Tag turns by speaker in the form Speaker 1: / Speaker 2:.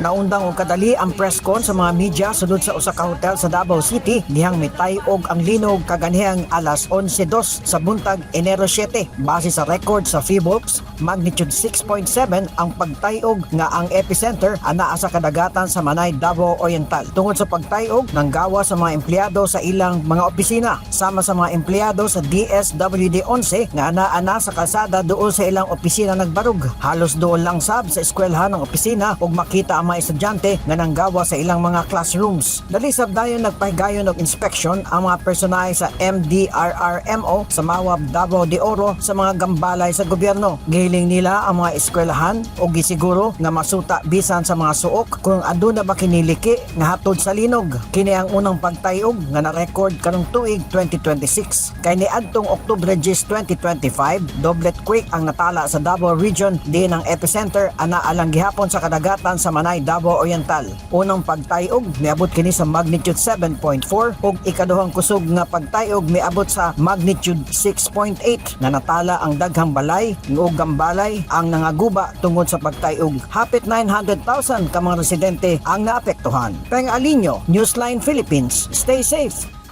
Speaker 1: Naundang og kadali ang press con sa mga media sudod sa usa ka hotel sa Davao City dihang mitay og ang linog kaganihang alas 11:02 sa buntag Enero 7. Base sa record sa PHIVOLCS, magnitude 6.7 ang pagtayog nga ang epicenter anaa sa kadagatan sa Manay, Davao Oriental. Tungod sa pagtayog, nanggawa sa mga empleyado sa ilang mga opisina sama sa mga empleyado sa DSWD-11 nga anaa na sa kalsada doon sa ilang opisina nagbarug. Halos doon lang sab sa eskwelahan ng opisina ug makita ang mga estudyante nga nanggawa sa ilang mga classrooms. Dali sab dayon nagpahigayon og inspeksyon ang mga personahe sa MDRRMO sa Mawab, Davao de Oro sa mga gambalay sa gobyerno. Gihiling nila ang mga eskwelahan o gisiguro nga masuta bisan sa mga suok kung aduna ba kiniliki nga hatod sa linog. Kini ang unang pagtayog nga na-record karong tuig 2026. Kay niadtong Oktubre 10, 2025, Doblet Creek ang natala sa Davao Region din ang epicenter ana alang gihapon sa kadagatan sa Manay, Davao Oriental. Unang pagtayog miabot kini sa magnitude 7.4 ug ikaduhang kusog nga pagtayog miabot sa magnitude 6.8 nga natala ang daghang balay ug gambalay ang nangaguba tungod sa pagtayog. Hapit 900,000 ka mga residente ang naapektuhan. Peng Alinyo, Newsline Philippines. Stay safe.